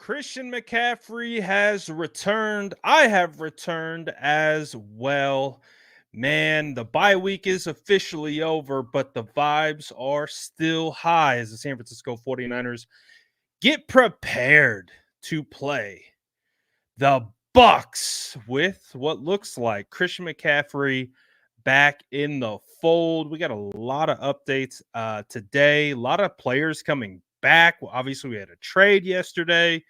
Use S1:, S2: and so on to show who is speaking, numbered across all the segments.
S1: Christian McCaffrey has returned. I have returned as well. Man, the bye week is officially over, but the vibes are still high as the San Francisco 49ers get prepared to play the Bucks with what looks like Christian McCaffrey back in the fold. We got a lot of updates today, a lot of players coming back. Well, obviously, we had a trade yesterday,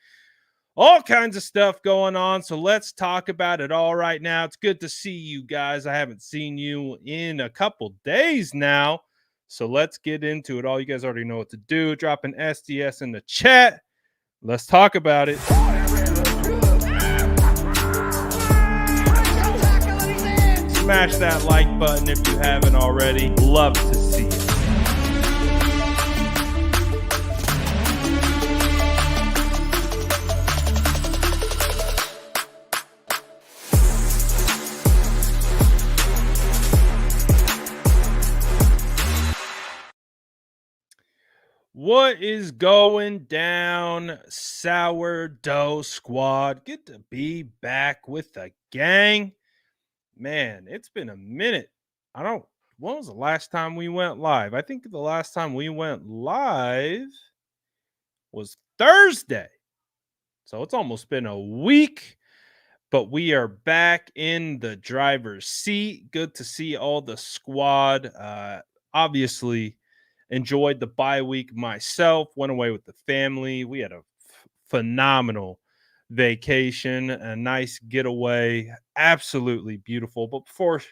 S1: all kinds of stuff going on. So let's talk about it all right now. It's good to see you guys. I haven't seen you in a couple days now. So let's get into it. All you guys already know what to do. Drop an SDS in the chat. Let's talk about it. Smash that like button if you haven't already. Love to see it. What is going down, Sourdough Squad? Good to be back with the gang. Man, it's been a minute. When was the last time we went live? I think the last time we went live was Thursday. So it's almost been a week, but we are back in the driver's seat. Good to see all the squad. Obviously, enjoyed the bye week myself, went away with the family. We had a phenomenal vacation, a nice getaway, absolutely beautiful. But before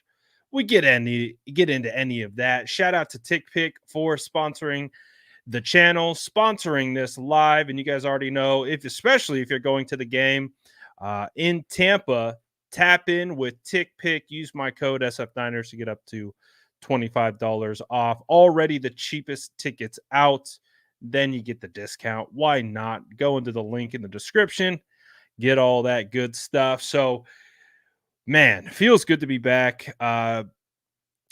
S1: we get into any of that, shout out to TickPick for sponsoring the channel, sponsoring this live. And you guys already know, especially if you're going to the game in Tampa, tap in with TickPick. Use my code SF9ers to get up to $25 off. Already the cheapest tickets out. Then you get the discount. Why not? Go into the link in the description. Get all that good stuff. So, man, feels good to be back.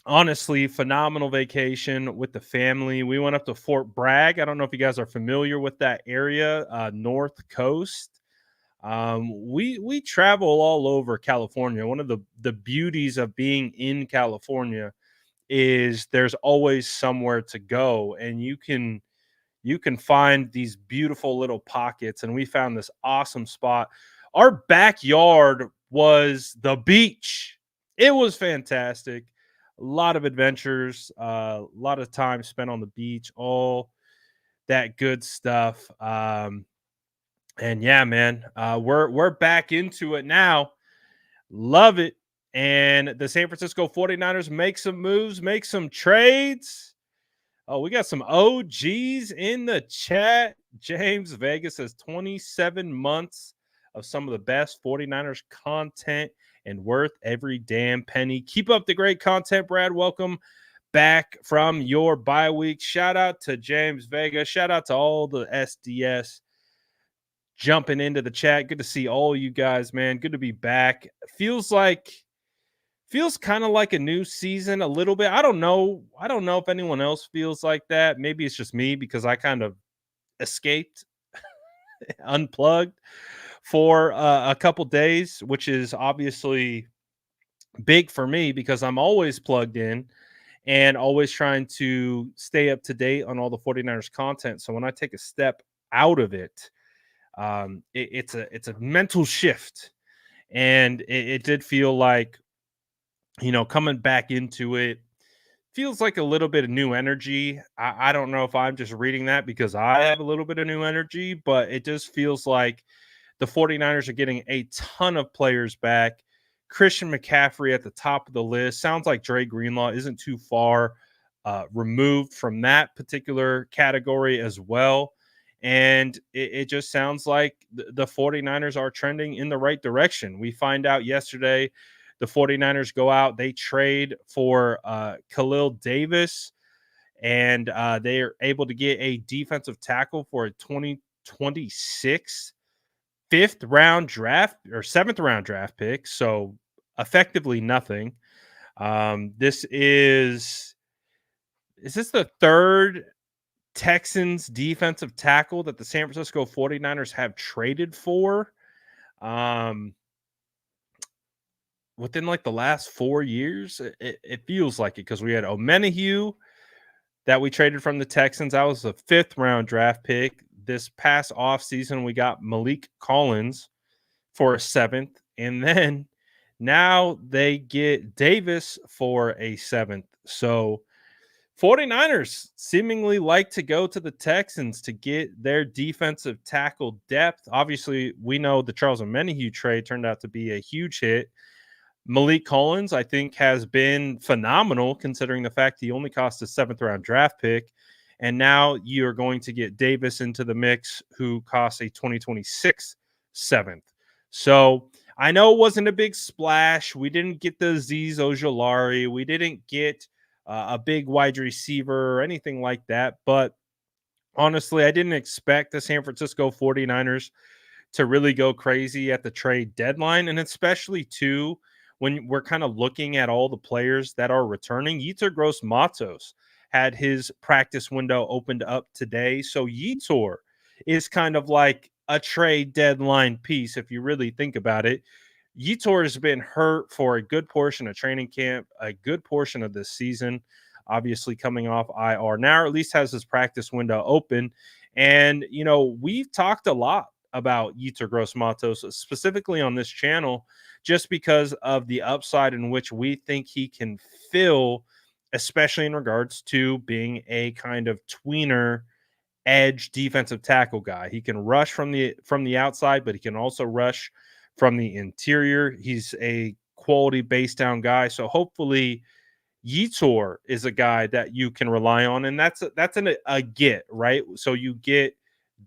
S1: Honestly, phenomenal vacation with the family. We went up to Fort Bragg. I don't know if you guys are familiar with that area, North Coast. We travel all over California. One of the beauties of being in California is there's always somewhere to go, and you can find these beautiful little pockets. And we found this awesome spot. Our backyard was the beach. It was fantastic. A lot of adventures, a lot of time spent on the beach, all that good stuff. And yeah, man, we're back into it now. Love it. And the San Francisco 49ers make some moves, make some trades. Oh, we got some OGs in the chat. James Vegas says 27 months of some of the best 49ers content and worth every damn penny. Keep up the great content, Brad. Welcome back from your bye week. Shout out to James Vegas. Shout out to all the SDS jumping into the chat. Good to see all you guys, man. Good to be back. Feels kind of like a new season a little bit. I don't know if anyone else feels like that. Maybe it's just me because I kind of escaped, unplugged for a couple days, which is obviously big for me because I'm always plugged in and always trying to stay up to date on all the 49ers content. So when I take a step out of it, it's a mental shift. And it did feel like, coming back into it feels like a little bit of new energy. I don't know if I'm just reading that because I have a little bit of new energy, but it just feels like the 49ers are getting a ton of players back. Christian McCaffrey at the top of the list. Sounds like Dre Greenlaw isn't too far removed from that particular category as well. And it just sounds like the 49ers are trending in the right direction. We find out yesterday the 49ers go out, they trade for Khalil Davis, and they are able to get a defensive tackle for a 2026 seventh round draft pick. So effectively nothing. Is this the third Texans defensive tackle that the San Francisco 49ers have traded for um, within like the last 4 years. It feels like it because we had Omenahue that we traded from the Texans. That was a 5th-round draft pick. This past offseason, we got Malik Collins for a 7th. And then now they get Davis for a 7th. So 49ers seemingly like to go to the Texans to get their defensive tackle depth. Obviously, we know the Charles Omenihu trade turned out to be a huge hit. Malik Collins, I think, has been phenomenal considering the fact he only cost a 7th-round draft pick. And now you're going to get Davis into the mix, who costs a 2026 7th. So I know it wasn't a big splash. We didn't get the Azeez Ojulari. We didn't get a big wide receiver or anything like that. But honestly, I didn't expect the San Francisco 49ers to really go crazy at the trade deadline. And especially, too, when we're kind of looking at all the players that are returning. Yetur Gross-Matos had his practice window opened up today. So Yetur is kind of like a trade deadline piece, if you really think about it. Yetur has been hurt for a good portion of training camp, a good portion of this season, obviously coming off IR. Now, at least has his practice window open. And, we've talked a lot about Yetur Gross-Matos, specifically on this channel, just because of the upside in which we think he can fill, especially in regards to being a kind of tweener edge defensive tackle guy. He can rush from the outside, but he can also rush from the interior. He's a quality base down guy. So hopefully Yetur is a guy that you can rely on, and that's a get, right? So you get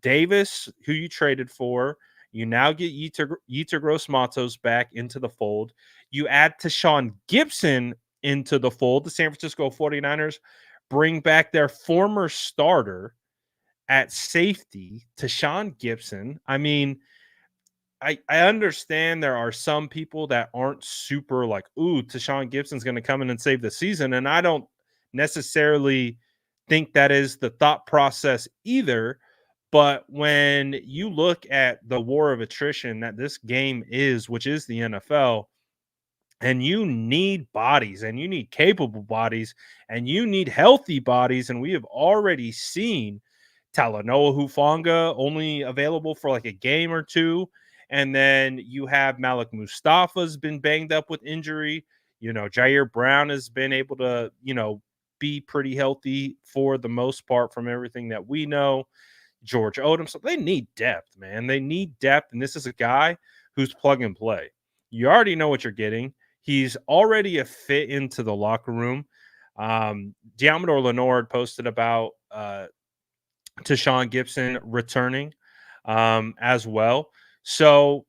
S1: Davis, who you traded for. You now get Yetur Gross-Matos back into the fold. You add Tashawn Gibson into the fold. The San Francisco 49ers bring back their former starter at safety, Tashawn Gibson. I mean, I understand there are some people that aren't super like, ooh, Tashawn Gibson's going to come in and save the season. And I don't necessarily think that is the thought process either. But when you look at the war of attrition that this game is, which is the NFL, and you need bodies and you need capable bodies and you need healthy bodies, and we have already seen Talanoa Hufanga only available for like a game or two. And then you have Malik Mustafa's been banged up with injury. Jair Brown has been able to, be pretty healthy for the most part from everything that we know. George Odom. So they need depth, man. They need depth. And this is a guy who's plug and play. You already know what you're getting. He's already a fit into the locker room. Diamador Leonard posted about Tashawn Gibson returning as well. So,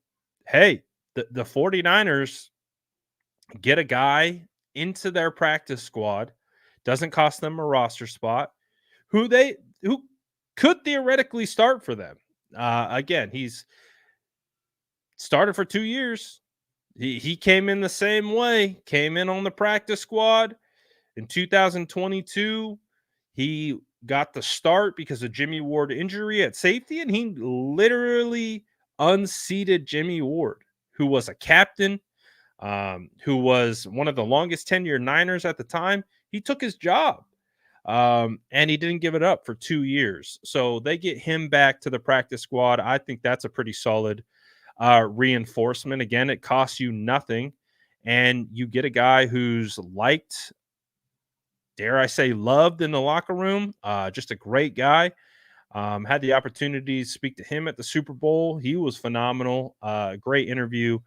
S1: hey, the 49ers get a guy into their practice squad, doesn't cost them a roster spot, who could theoretically start for them. Again, he's started for 2 years. He came in the same way, came in on the practice squad in 2022. He got the start because of Jimmy Ward injury at safety, and he literally unseated Jimmy Ward, who was a captain, who was one of the longest tenured Niners at the time. He took his job, and he didn't give it up for 2 years. So they get him back to the practice squad. I think that's a pretty solid reinforcement. Again, it costs you nothing, and you get a guy who's liked, dare I say, loved in the locker room. Just a great guy. Had the opportunity to speak to him at the Super Bowl. He was phenomenal. Great interview.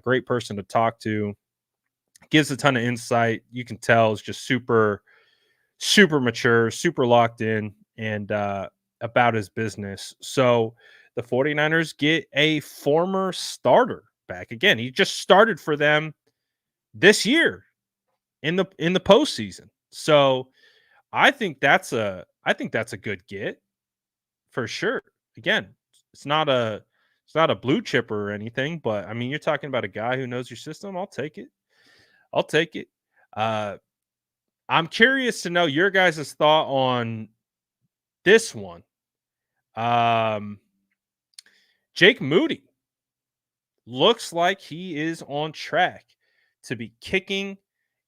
S1: Great person to talk to. Gives a ton of insight. You can tell it's just super, super mature, super locked in, and about his business. So the 49ers get a former starter back again. He just started for them this year in the postseason. So I think that's a good get for sure. Again, it's not a blue chipper or anything, but I mean, you're talking about a guy who knows your system. I'll take it. I'll take it. I'm curious to know your guys' thought on this one. Um, Jake Moody looks like he is on track to be kicking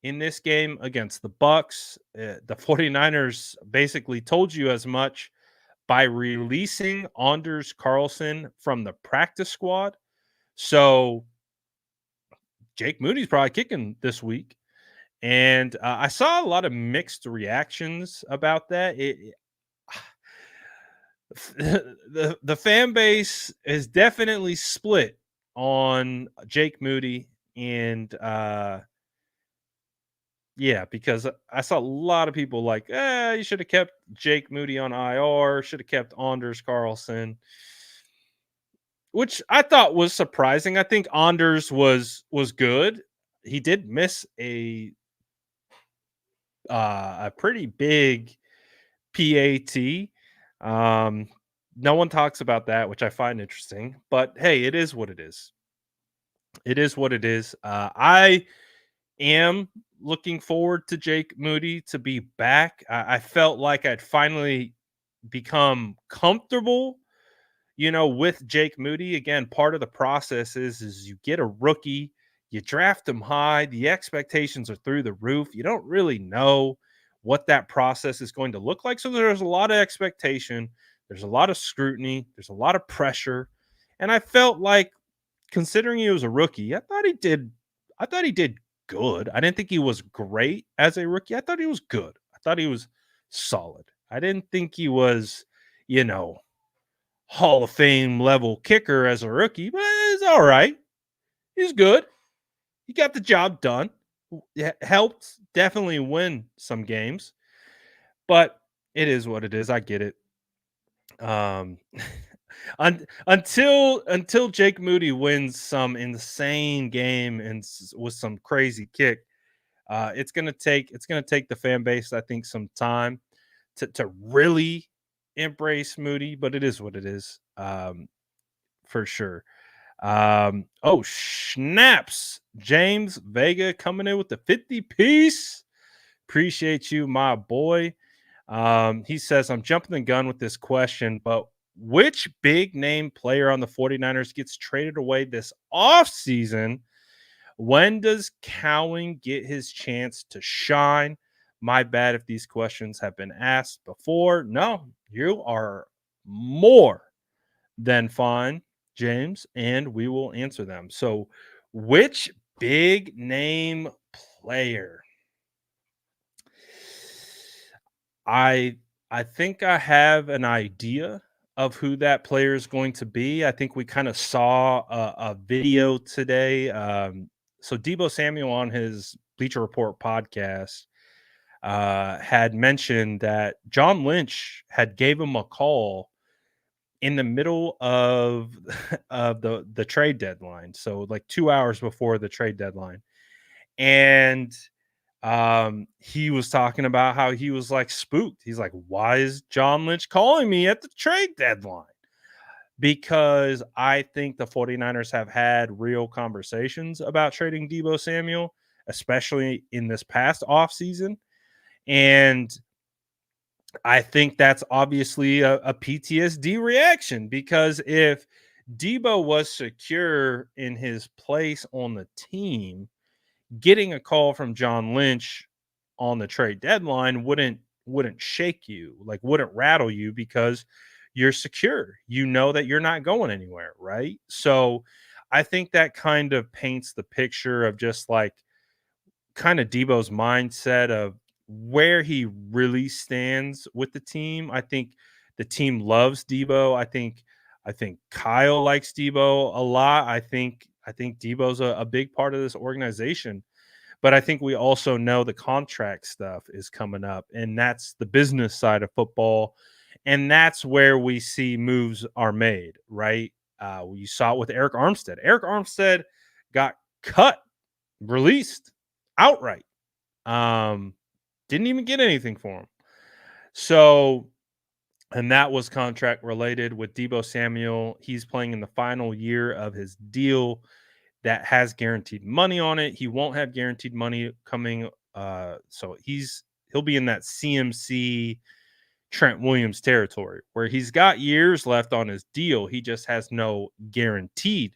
S1: in this game against the Bucks. The 49ers basically told you as much by releasing Anders Carlson from the practice squad. So Jake Moody's probably kicking this week. And I saw a lot of mixed reactions about that. The fan base is definitely split on Jake Moody, and yeah, because I saw a lot of people like, you should have kept Jake Moody on IR, should have kept Anders Carlson, which I thought was surprising. I think Anders was good. He did miss a pretty big PAT. Um, no one talks about that, which I find interesting. But hey, it is what it is. It is what it is. I am looking forward to Jake Moody to be back. I felt like I'd finally become comfortable, with Jake Moody. Again, part of the process is you get a rookie, you draft him high, the expectations are through the roof. You don't really know what that process is going to look like. So there's a lot of expectation, there's a lot of scrutiny, there's a lot of pressure. And I felt like, considering he was a rookie, I thought he did good. I didn't think he was great as a rookie. I thought he was good. I thought he was solid. I didn't think he was, you know, Hall of Fame level kicker as a rookie, but it's all right. He's good. He got the job done. Helped definitely win some games, but it is what it is. I get it. Um, until Jake Moody wins some insane game and with some crazy kick, it's gonna take the fan base, I think, some time to really embrace Moody, but it is what it is. For sure. Oh, snaps. James Vega coming in with the 50 piece. Appreciate you, my boy. He says, I'm jumping the gun with this question, but which big name player on the 49ers gets traded away this offseason? When does Cowan get his chance to shine? My bad if these questions have been asked before. No, you are more than fine, James, and we will answer them. So, which big name player? I I think I have an idea of who that player is going to be. I think we kind of saw a video today. So Deebo Samuel on his Bleacher Report podcast had mentioned that John Lynch had gave him a call in the middle of of the trade deadline, so like 2 hours before the trade deadline. And he was talking about how he was like spooked. He's like, why is John Lynch calling me at the trade deadline? Because I think the 49ers have had real conversations about trading Deebo Samuel, especially in this past offseason. And I think that's obviously a PTSD reaction, because if Deebo was secure in his place on the team, getting a call from John Lynch on the trade deadline wouldn't shake you, like wouldn't rattle you, because you're secure. You know that you're not going anywhere, right? So I think that kind of paints the picture of just like kind of Debo's mindset of where he really stands with the team. I think the team loves Deebo. I think Kyle likes Deebo a lot. I think Debo's a big part of this organization. But I think we also know the contract stuff is coming up, and that's the business side of football. And that's where we see moves are made, right? You saw it with Eric Armstead. Eric Armstead got cut, released outright. Um, didn't even get anything for him. So, and that was contract related with Deebo Samuel. He's playing in the final year of his deal that has guaranteed money on it. He won't have guaranteed money coming. So he'll be in that CMC Trent Williams territory, where he's got years left on his deal. He just has no guaranteed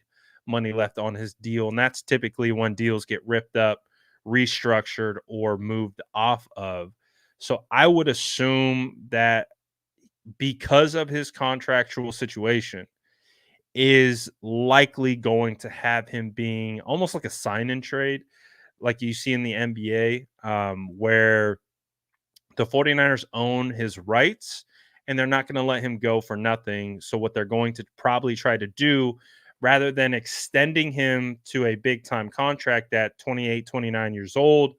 S1: money left on his deal. And that's typically when deals get ripped up, restructured, or moved off of. So I would assume that because of his contractual situation, is likely going to have him being almost like a sign and trade, like you see in the NBA, where the 49ers own his rights and they're not going to let him go for nothing. So, what they're going to probably try to do, rather than extending him to a big time contract at 28, 29 years old,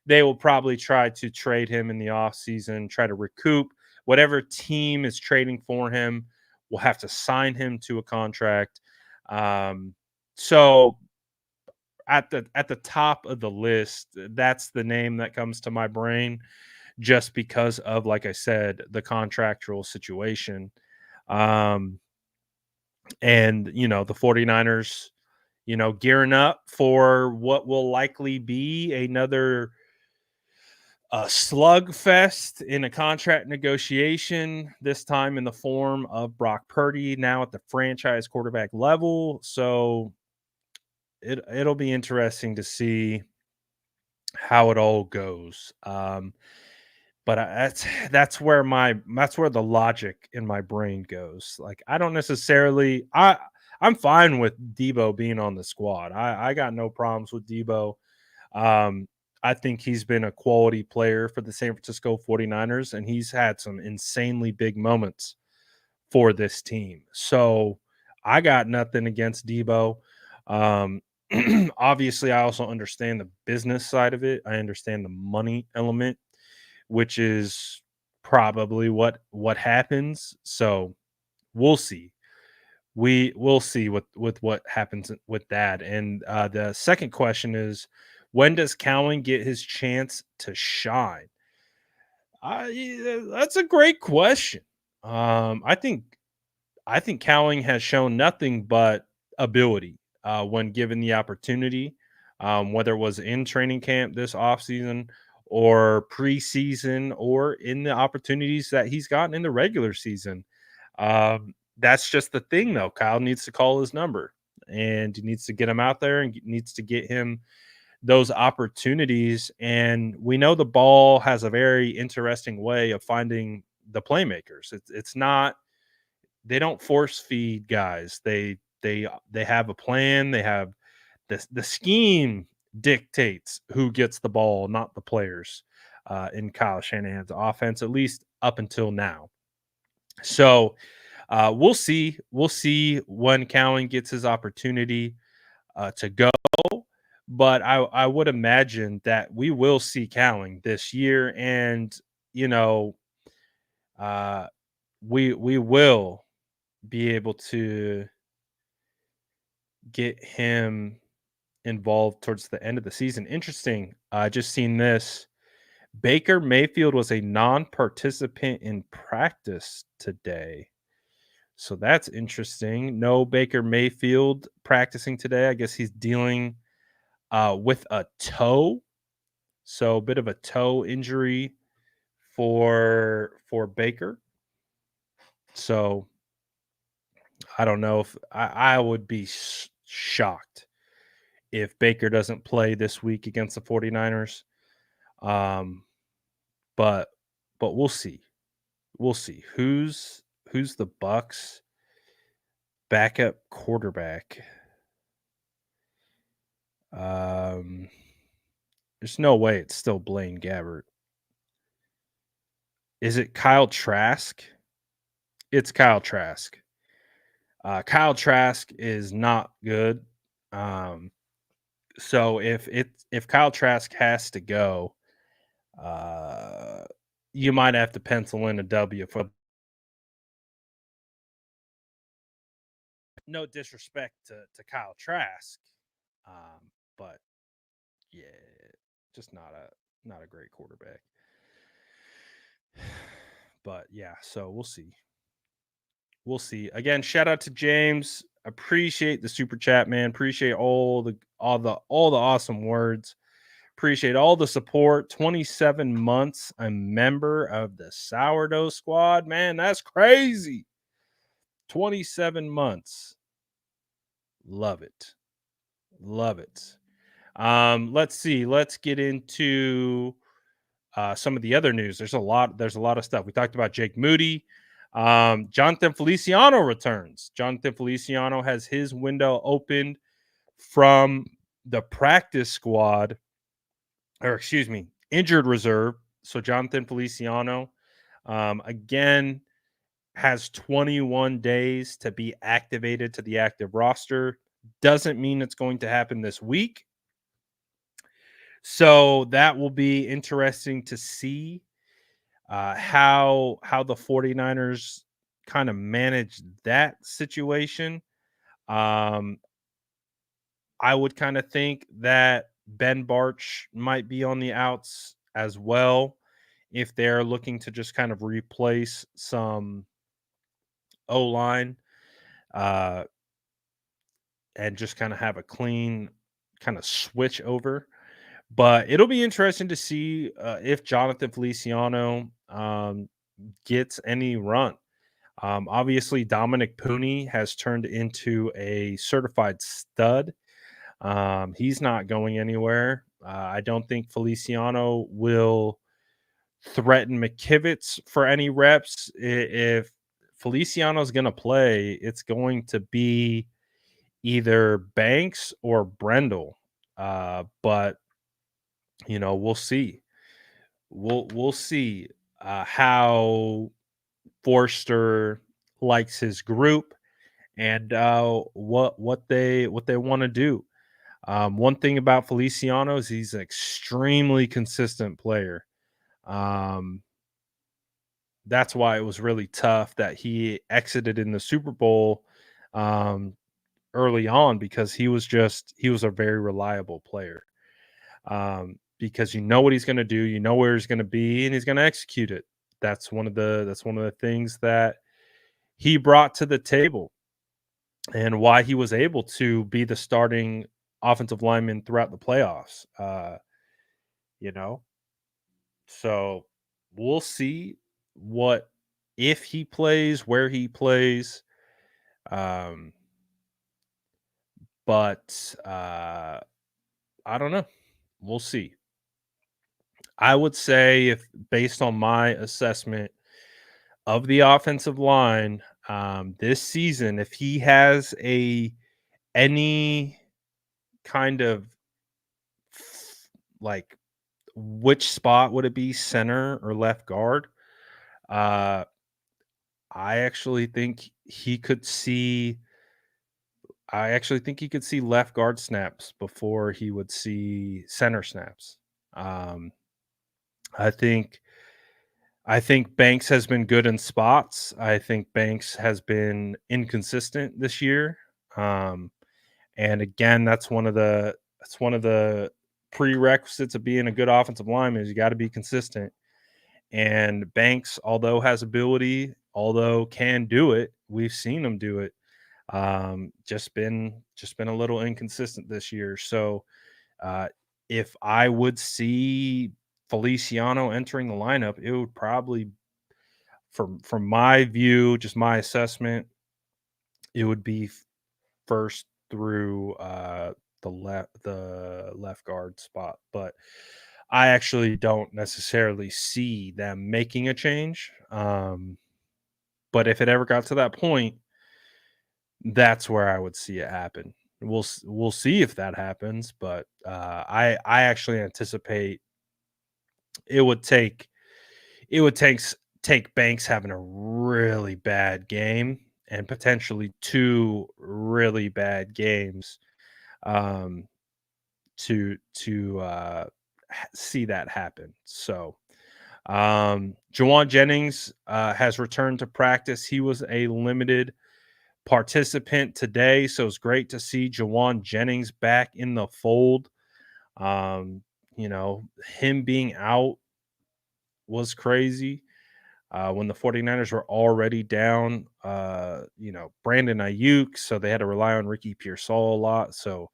S1: they will probably try to trade him in the offseason, try to recoup whatever team is trading for him. Will have to sign him to a contract. So at the top of the list, that's the name that comes to my brain, just because of, like I said, the contractual situation. Um, and, the 49ers, gearing up for what will likely be another slugfest in a contract negotiation, this time in the form of Brock Purdy, now at the franchise quarterback level. So it'll be interesting to see how it all goes. But that's where the logic in my brain goes. Like, I don't necessarily I'm fine with Deebo being on the squad. I got no problems with Deebo. Um, I think he's been a quality player for the San Francisco 49ers, and he's had some insanely big moments for this team. So I got nothing against Deebo. Um, Obviously, I also understand the business side of it. I understand the money element, which is probably what happens. So we'll see. We'll see with what happens with that. And the second question is, when does Cowan get his chance to shine? That's a great question. I think Cowing has shown nothing but ability when given the opportunity, whether it was in training camp this offseason or preseason or in the opportunities that he's gotten in the regular season. That's just the thing, though. Kyle needs to call his number, and he needs to get him out there and needs to get him those opportunities. And we know the ball has a very interesting way of finding the playmakers. It's not, they don't force feed guys. They have a plan. They have the scheme dictates who gets the ball, not the players. In Kyle Shanahan's offense, at least up until now. So we'll see. We'll see when Cowan gets his opportunity to go. But I would imagine that we will see Cowan this year, and you know, uh, we will be able to get him involved towards the end of the season. Interesting. I just seen this. Baker Mayfield was a non-participant in practice today. So that's interesting. No Baker Mayfield practicing today. I guess he's dealing with a toe. So a bit of a toe injury for Baker. So I don't know if I would be shocked if Baker doesn't play this week against the 49ers. Um, but we'll see. We'll see. Who's the Bucks backup quarterback? There's no way it's still Blaine Gabbert. Is it Kyle Trask? It's Kyle Trask. Kyle Trask is not good. So if Kyle Trask has to go, uh, you might have to pencil in a W for. No disrespect to Kyle Trask, but yeah, just not a great quarterback. But yeah, so we'll see. We'll see. Again, shout out to James. Appreciate the super chat, man. Appreciate all the awesome words. Appreciate all the support. 27 months, a member of the Sourdough Squad. Man, that's crazy. 27 months. Love it. Love it. Let's see. Let's get into some of the other news. There's a lot of stuff. We talked about Jake Moody. Jonathan Feliciano returns. Jonathan Feliciano has his window opened from the practice squad, or excuse me, injured reserve. So Jonathan Feliciano, again, has 21 days to be activated to the active roster. Doesn't mean it's going to happen this week. So that will be interesting to see how the 49ers kind of manage that situation. Um, I would kind of think that Ben Barch might be on the outs as well if they're looking to just kind of replace some O line uh, and just kind of have a clean kind of switch over. But it'll be interesting to see if Jonathan Feliciano gets any run. Obviously, Dominic Pooney has turned into a certified stud. He's not going anywhere. I don't think Feliciano will threaten McKivitz for any reps. If Feliciano's going to play, it's going to be either Banks or Brendel. But we'll see. We'll see how Forster likes his group and what they want to do. One thing about Feliciano is he's an extremely consistent player. That's why it was really tough that he exited in the Super Bowl early on, because he was a very reliable player. Because you know what he's going to do, you know where he's going to be, and he's going to execute it. That's one of the things that he brought to the table, and why he was able to be the starting offensive lineman throughout the playoffs. You know, so we'll see what if he plays, where he plays. Um, but I don't know. We'll see. I would say, if based on my assessment of the offensive line this season, if he has any kind of like, which spot would it be, center or left guard? Uh, I actually think he could see. I actually think he could see left guard snaps before he would see center snaps. Um, I think I think Banks has been good in spots. I think Banks has been inconsistent this year. Um, and again, that's one of the prerequisites of being a good offensive lineman, is you got to be consistent. And Banks, although has ability, although can do it, we've seen him do it. Just been a little inconsistent this year. So uh, if I would see Feliciano entering the lineup, it would probably, from my view, just my assessment, it would be first through the left guard spot. But I actually don't necessarily see them making a change. But if it ever got to that point, that's where I would see it happen. We'll see if that happens, but I actually anticipate it would take it would take Banks having a really bad game, and potentially two really bad games um, to see that happen. So Jawan Jennings has returned to practice. He was a limited participant today, so it's great to see Jawan Jennings back in the fold. Um, him being out was crazy. When the 49ers were already down, Brandon Ayuk, so they had to rely on Ricky Pearsall a lot. So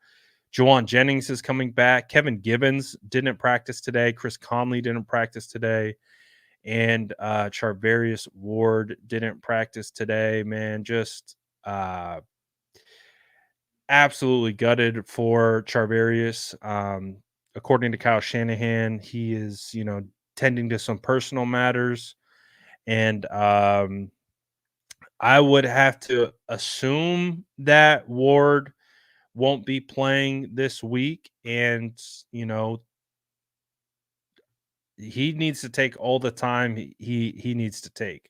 S1: Juwan Jennings is coming back. Kevin Gibbons didn't practice today. Chris Conley didn't practice today. And Charvarius Ward didn't practice today, man. Just absolutely gutted for Charvarius. According to Kyle Shanahan, he is, tending to some personal matters. And I would have to assume that Ward won't be playing this week. And, he needs to take all the time he needs to take.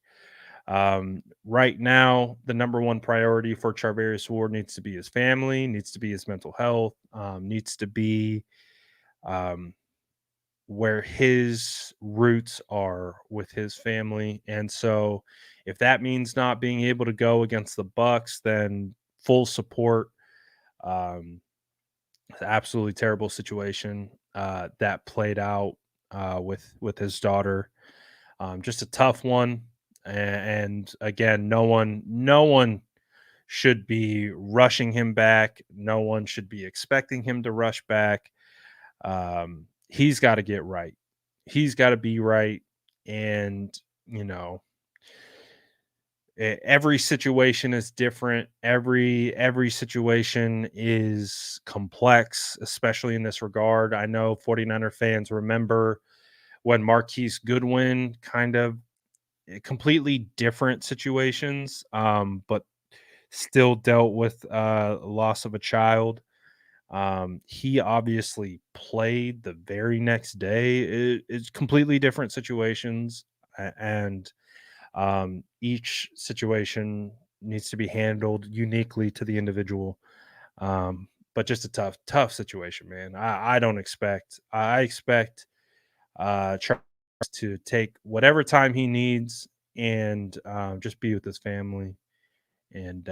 S1: Right now, the number one priority for Charvarius Ward needs to be his family, needs to be his mental health, needs to be um, where his roots are with his family. And so, if that means not being able to go against the Bucks, then full support. Um, Absolutely terrible situation that played out with his daughter. Just a tough one. And again, no one should be rushing him back. No one should be expecting him to rush back. He's got to get right. He's got to be right. And, you know, every situation is different. Every situation is complex, especially in this regard. I know 49er fans remember when Marquise Goodwin kind of completely different situations, but still dealt with loss of a child. He obviously played the very next day. It's completely different situations, and each situation needs to be handled uniquely to the individual. But just a tough situation, man. I don't expect. I expect Charles to take whatever time he needs and just be with his family. And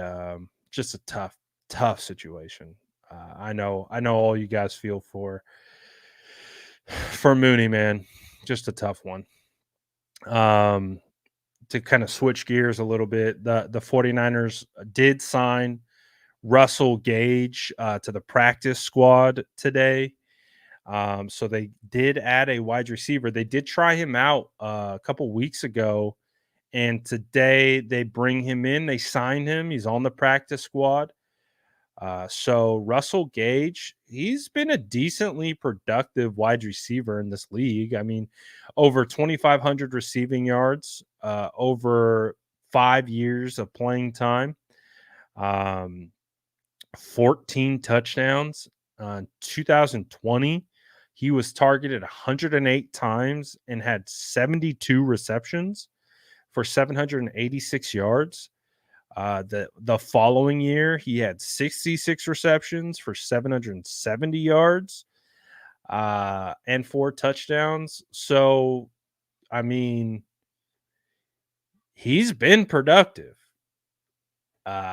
S1: just a tough situation. I know all you guys feel for Mooney, man. Just a tough one. To kind of switch gears a little bit, the 49ers did sign Russell Gage to the practice squad today. So they did add a wide receiver. They did try him out a couple weeks ago, and today they bring him in. They sign him. He's on the practice squad. So Russell Gage, he's been a decently productive wide receiver in this league. I mean, over 2,500 receiving yards, over 5 years of playing time, um, 14 touchdowns. 2020, he was targeted 108 times and had 72 receptions for 786 yards. The following year, he had 66 receptions for 770 yards and 4 touchdowns. So, I mean, he's been productive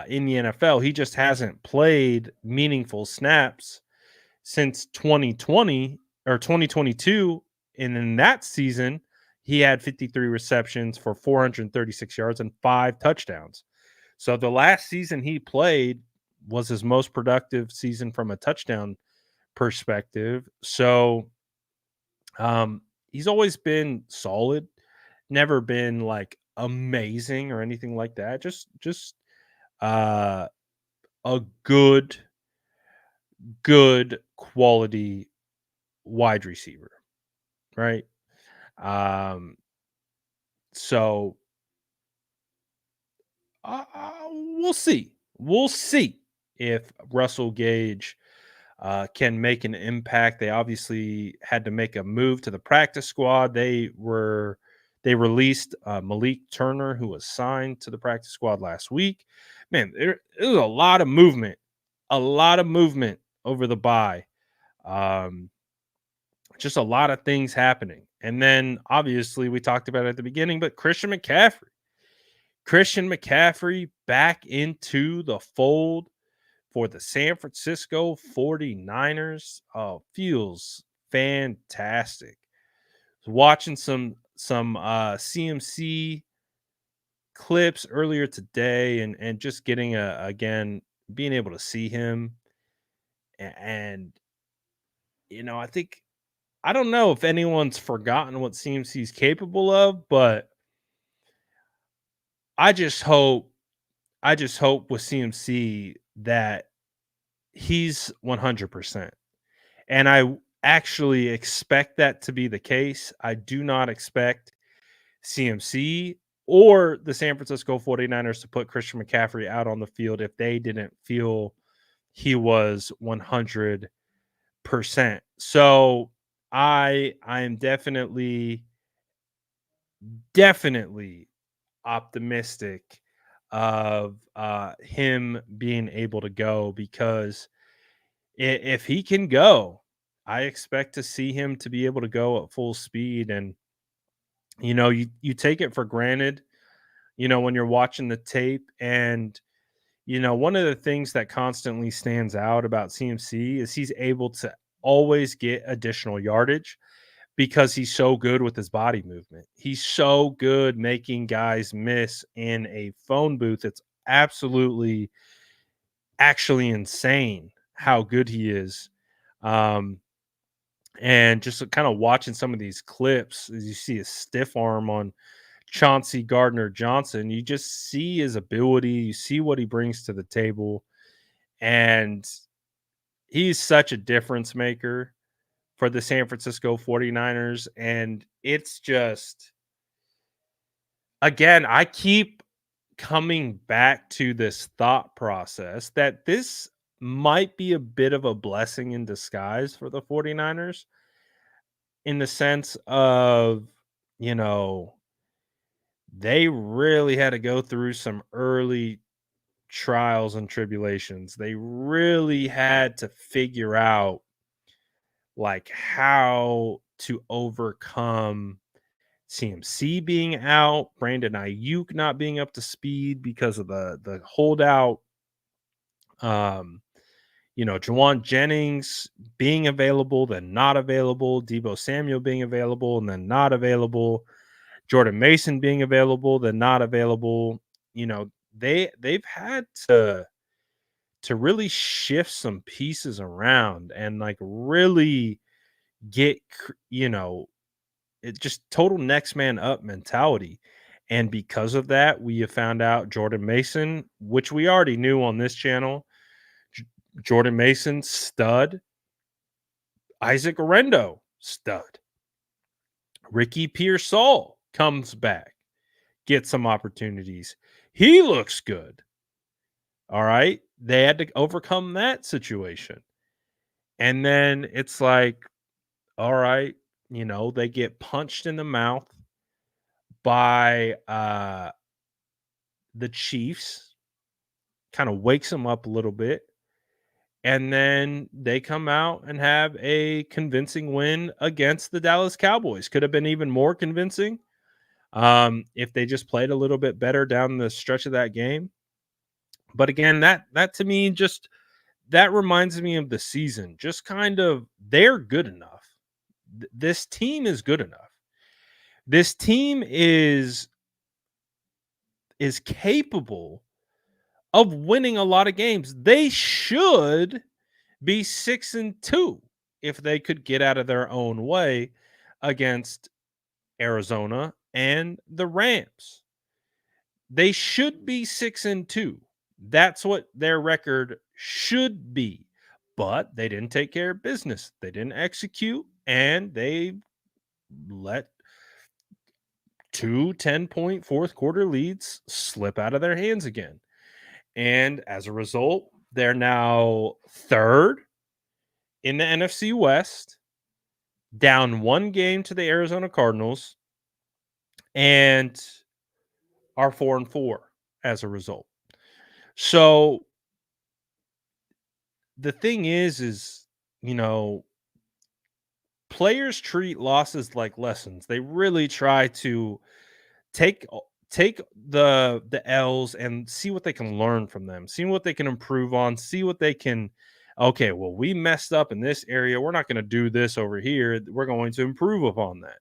S1: in the NFL. He just hasn't played meaningful snaps since 2020 or 2022. And in that season, he had 53 receptions for 436 yards and 5 touchdowns. So the last season he played was his most productive season from a touchdown perspective. So he's always been solid, never been like amazing or anything like that. Just uh a good quality wide receiver, right? Um so we'll see. We'll see if Russell Gage can make an impact. They obviously had to make a move to the practice squad. They released Malik Turner, who was signed to the practice squad last week. Man, there was a lot of movement over the bye. Um, just a lot of things happening. And then obviously we talked about it at the beginning, but Christian McCaffrey back into the fold for the San Francisco 49ers. Oh, feels fantastic. Watching some CMC clips earlier today and just getting again being able to see him And, I think I don't know if anyone's forgotten what CMC's capable of, but I just hope I just hope with CMC that he's 100%. And I actually expect that to be the case. I do not expect CMC or the San Francisco 49ers to put Christian McCaffrey out on the field if they didn't feel he was 100%. So I am definitely optimistic of him being able to go because if he can go, I expect to see him to be able to go at full speed. And you take it for granted, when you're watching the tape. And one of the things that constantly stands out about CMC is he's able to always get additional yardage because he's so good with his body movement. He's so good making guys miss in a phone booth. It's absolutely actually insane how good he is. Um, and just kind of watching some of these clips, as you see a stiff arm on Chauncey Gardner Johnson, you just see his ability, you see what he brings to the table, and he's such a difference maker for the San Francisco 49ers. And it's just, again, I keep coming back to this thought process that this might be a bit of a blessing in disguise for the 49ers in the sense of, you know, they really had to go through some early trials and tribulations. They really had to figure out like how to overcome CMC being out, Brandon Ayuk not being up to speed because of the holdout. Um, Jawan Jennings being available, then not available, Deebo Samuel being available, and then not available, Jordan Mason being available, then not available. They've had to really shift some pieces around and like really get it just total next man up mentality. And because of that, we have found out Jordan Mason, which we already knew on this channel, J- Jordan Mason, stud. Isaac Orendo, stud. Ricky Pearsall comes back, gets some opportunities. He looks good. All right. They had to overcome that situation. And then it's like, all right, they get punched in the mouth by the Chiefs, kind of wakes them up a little bit. And then they come out and have a convincing win against the Dallas Cowboys. Could have been even more convincing if they just played a little bit better down the stretch of that game. But again, that to me just that reminds me of the season. Just kind of they're good enough. This team is good enough. This team is capable of winning a lot of games. They should be 6-2 if they could get out of their own way against Arizona and the Rams. They should be 6-2. That's what their record should be. But they didn't take care of business. They didn't execute, and they let 2 10-point fourth quarter leads slip out of their hands again. And as a result, they're now third in the NFC West, down one game to the Arizona Cardinals, and are 4-4 as a result. So the thing is, players treat losses like lessons. They really try to take take the L's and see what they can learn from them, see what they can improve on, see what they can. Okay, well, we messed up in this area. We're not going to do this over here. We're going to improve upon that.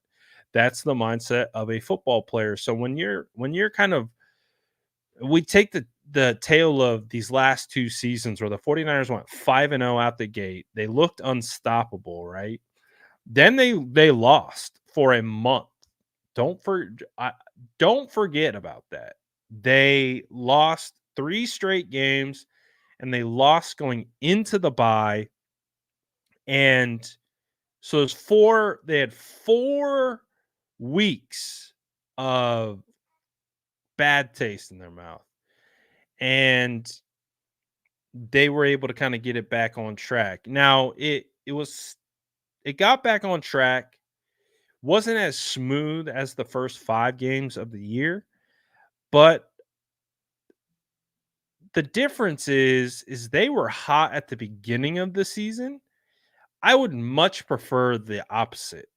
S1: That's the mindset of a football player. So when you're kind of we take the tale of these last 2 seasons where the 49ers went 5-0 out the gate. They looked unstoppable, right? Then they lost for a month. Don't for I, don't forget about that. They lost 3 straight games and they lost going into the bye. And so it's they had 4 weeks of bad taste in their mouth. And they were able to kind of get it back on track. Now, it got back on track. Wasn't as smooth as the first 5 games of the year, but the difference is they were hot at the beginning of the season. I would much prefer the opposite.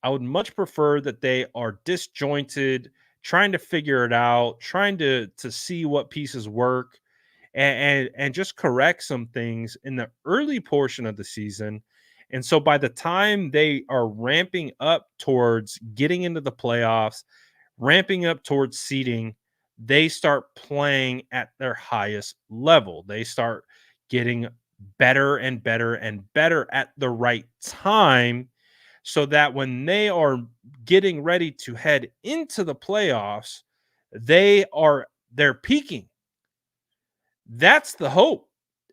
S1: I would much prefer that they are disjointed, trying to figure it out, trying to see what pieces work, and just correct some things in the early portion of the season. And so by the time they are ramping up towards getting into the playoffs, ramping up towards seeding, they start playing at their highest level. They start getting better and better and better at the right time so that when they are getting ready to head into the playoffs, they're peaking. That's the hope,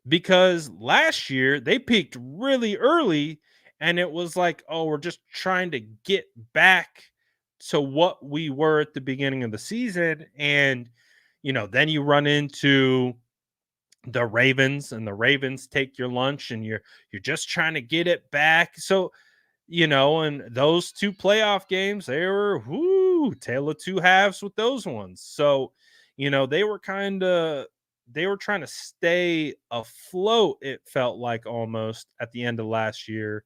S1: because last year they peaked really early and it was like, oh, we're just trying to get back to what we were at the beginning of the season. And, then you run into the Ravens and the Ravens take your lunch and you're just trying to get it back. So, and those 2 playoff games, they were tale of 2 halves with those ones. So, they were trying to stay afloat, it felt like almost at the end of last year.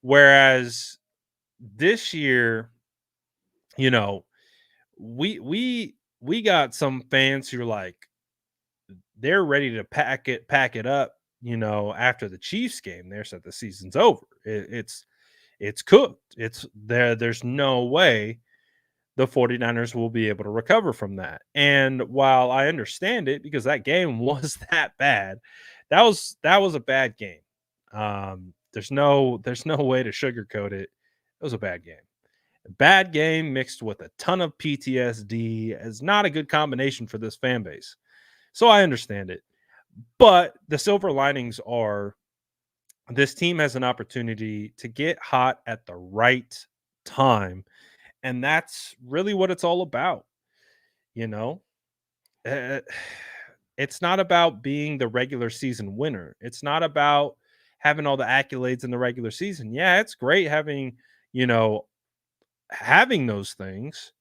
S1: Whereas this year, you know, we got some fans who are like, they're ready to pack it up, after the Chiefs game. They said the season's over. It's cooked. There's no way the 49ers will be able to recover from that. And while I understand it, because that game was that bad, that was a bad game. There's no way to sugarcoat it. It was a bad game. A bad game mixed with a ton of PTSD is not a good combination for this fan base. So I understand it. But the silver linings are this team has an opportunity to get hot at the right time. And that's really what it's all about. You know, Uh, it's not about being the regular season winner. It's not about having all the accolades in the regular season. Yeah, it's great you know, having those things,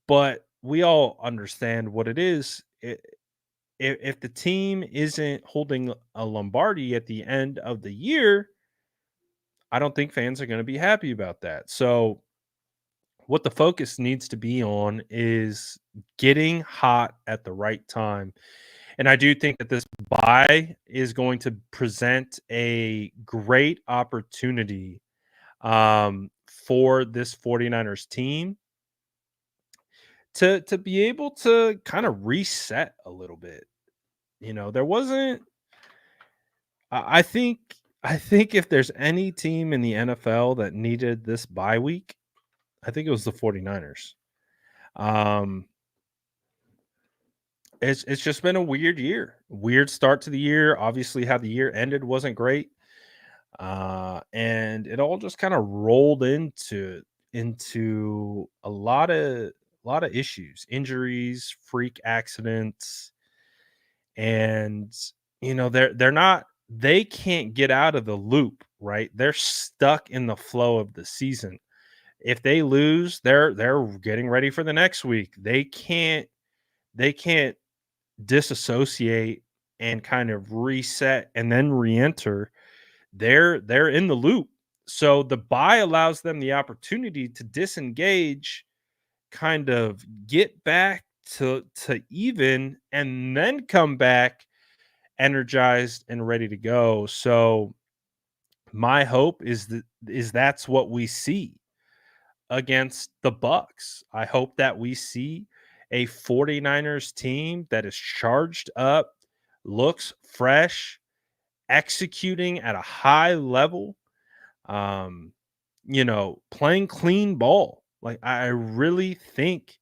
S1: but we all understand what it is. If the team isn't holding a Lombardi at the end of the year, I don't think fans are going to be happy about that. So, what the focus needs to be on is getting hot at the right time. And I do think that this buy is going to present a great opportunity for this 49ers team to be able to kind of reset a little bit. There wasn't I think if there's any team in the NFL that needed this bye week, I think it was the 49ers. Um it's just been a weird year. Weird start to the year. Obviously how the year ended wasn't great. And it all just kind of rolled into a lot of issues, injuries, freak accidents, and they can't get out of the loop, right? They're stuck in the flow of the season. If they lose, they're getting ready for the next week. They can't disassociate and kind of reset and then re-enter. They're in the loop. So the buy allows them the opportunity to disengage, kind of get back to even, and then come back energized and ready to go. So my hope that's what we see against the Bucks. I hope that we see a 49ers team that is charged up, looks fresh, executing at a high level, um, playing clean ball. Like, I really think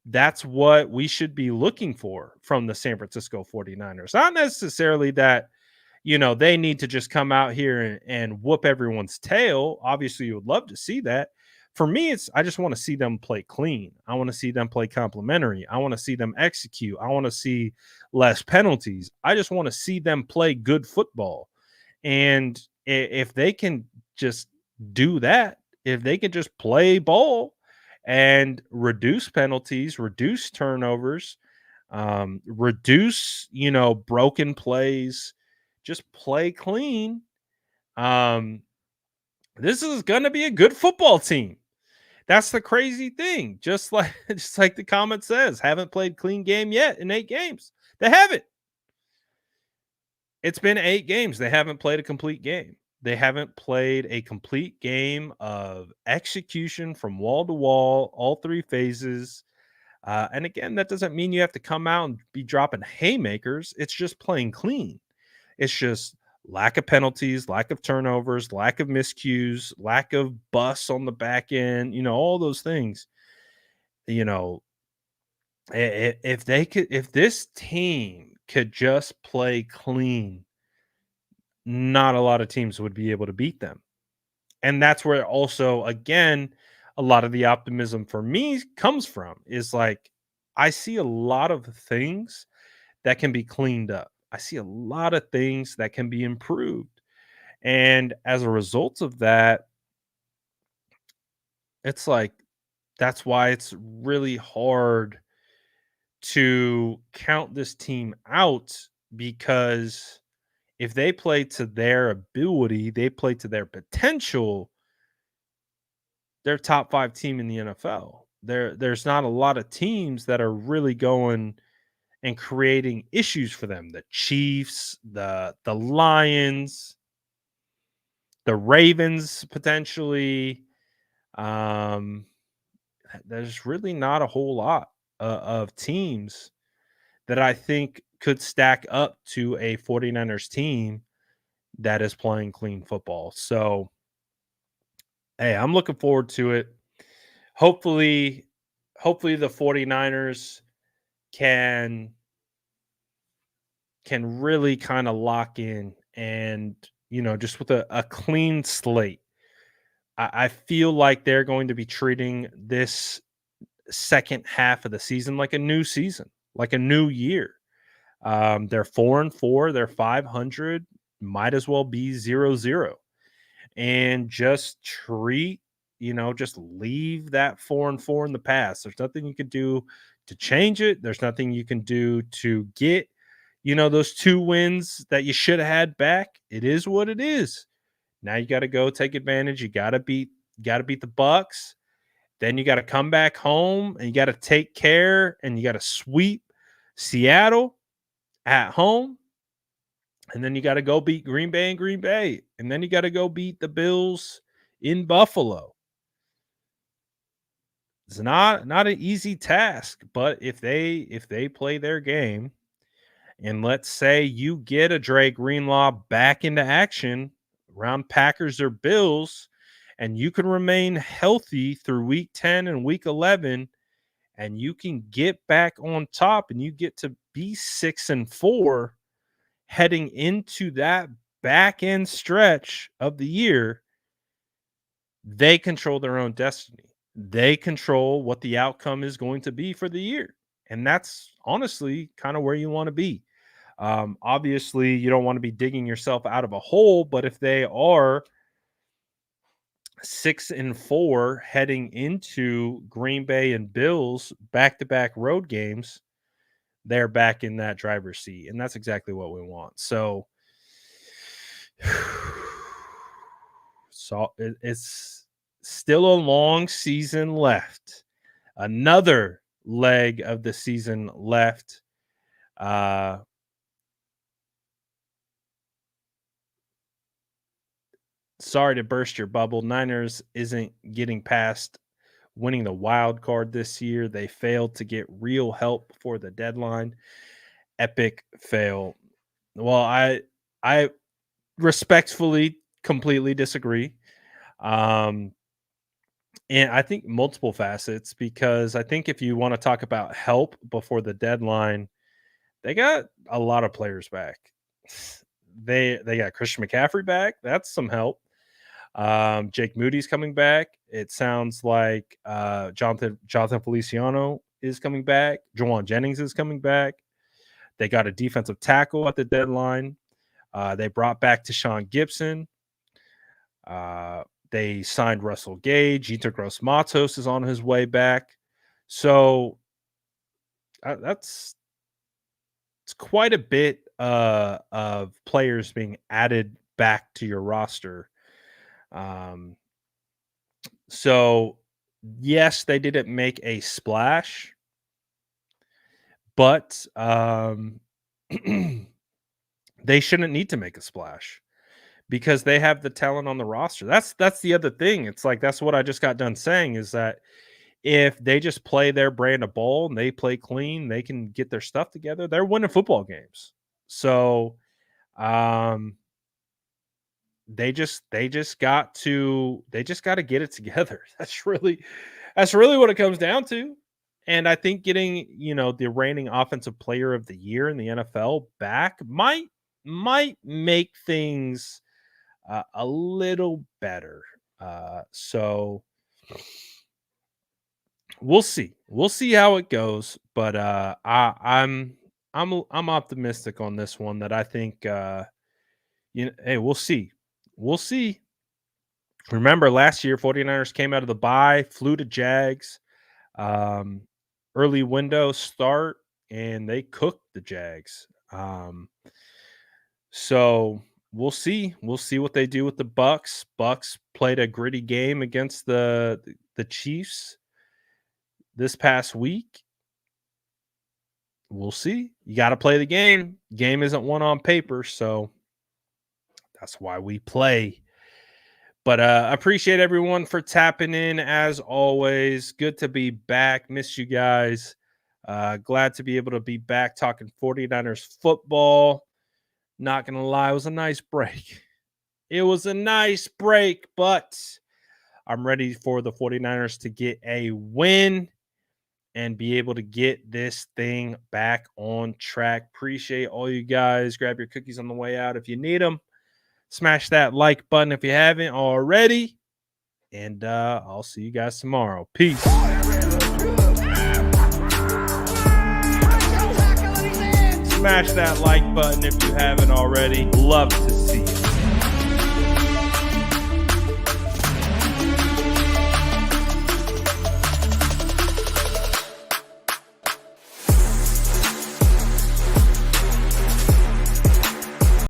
S1: that's what we should be looking for from the San Francisco 49ers. Not necessarily that, they need to just come out here and whoop everyone's tail. Obviously, you would love to see that. For me, I just want to see them play clean. I want to see them play complementary. I want to see them execute. I want to see less penalties. I just want to see them play good football. And if they can just do that, if they can just play ball and reduce penalties, reduce turnovers, reduce, broken plays, just play clean. Um, this is going to be a good football team. That's the crazy thing. Just like just like the comment says, haven't played clean game yet in 8 games. They haven't. It's been 8 games. They haven't played a complete game. They haven't played a complete game of execution from wall to wall, all 3 phases. And again, that doesn't mean you have to come out and be dropping haymakers. It's just playing clean. It's just lack of penalties, lack of turnovers, lack of miscues, lack of busts on the back end, all those things. You know, if this team could just play clean, not a lot of teams would be able to beat them. And that's where also, again, a lot of the optimism for me comes from is like, I see a lot of things that can be cleaned up. I see a lot of things that can be improved. And as a result of that, it's like, that's why it's really hard to count this team out, because if they play to their ability, they play to their potential, they're top 5 team in the NFL. There's not a lot of teams that are really going and creating issues for them. The Chiefs, the Lions, the Ravens potentially. Um, there's really not a whole lot of teams that I think could stack up to a 49ers team that is playing clean football. So, hey, I'm looking forward to it. Hopefully, hopefully the 49ers can really kind of lock in and, just with a clean slate. I feel like they're going to be treating this second half of the season like a new season, like a new year. They're 4-4, they're 500, might as well be 0-0, and just just leave that 4-4 in the past. There's nothing you can do to change it. There's nothing you can do to get, those 2 wins that you should have had back. It is what it is. Now you got to go take advantage. You got to beat the Bucks. Then you got to come back home and you got to take care and you got to sweep Seattle at home. And then you got to go beat Green Bay and Green Bay. And then you got to go beat the Bills in Buffalo. It's not an easy task, but if they play their game, and let's say you get a Dre Greenlaw back into action around Packers or Bills, and you can remain healthy through week 10 and week 11, and you can get back on top and you get to be 6-4 heading into that back end stretch of the year, they control their own destiny. They control what the outcome is going to be for the year. And that's honestly kind of where you want to be. Obviously, you don't want to be digging yourself out of a hole, but if they are 6-4 heading into Green Bay and Bills back-to-back road games, they're back in that driver's seat, and that's exactly what we want. So, it's still a long season left. Another leg of the season left. Sorry to burst your bubble. Niners isn't getting past winning the wild card this year. They failed to get real help before the deadline. Epic fail. Well, I respectfully completely disagree. And I think multiple facets, because I think if you want to talk about help before the deadline, they got a lot of players back. They got Christian McCaffrey back. That's some help. Jake Moody's coming back. It sounds like Jonathan Feliciano is coming back. Juwan Jennings is coming back. They got a defensive tackle at the deadline. They brought back Tashawn Gibson. They signed Russell Gage. Yetur Gross-Matos is on his way back. So it's quite a bit of players being added back to your roster. So yes, they didn't make a splash, but they shouldn't need to make a splash because they have the talent on the roster. That's the other thing. It's like, that's what I just got done saying, is that if they just play their brand of ball and they play clean, they can get their stuff together. They're winning football games. So, they just got to get it together. That's really what it comes down to. And I think getting, the reigning offensive player of the year in the NFL back might make things a little better. So we'll see how it goes. But I'm optimistic on this one, that I think hey, we'll see. Remember last year, 49ers came out of the bye, flew to Jags, early window start, and they cooked the Jags. So we'll see what they do with the Bucks. Bucks played a gritty game against the Chiefs this past week. We'll see. You got to play the game. Game isn't won on paper, so that's why we play. But I appreciate everyone for tapping in, as always. Good to be back. Miss you guys. Glad to be able to be back talking 49ers football. Not going to lie, it was a nice break. But I'm ready for the 49ers to get a win and be able to get this thing back on track. Appreciate all you guys. Grab your cookies on the way out if you need them. Smash that like button if you haven't already. And I'll see you guys tomorrow. Peace. Smash that like button if you haven't already. Love to see it.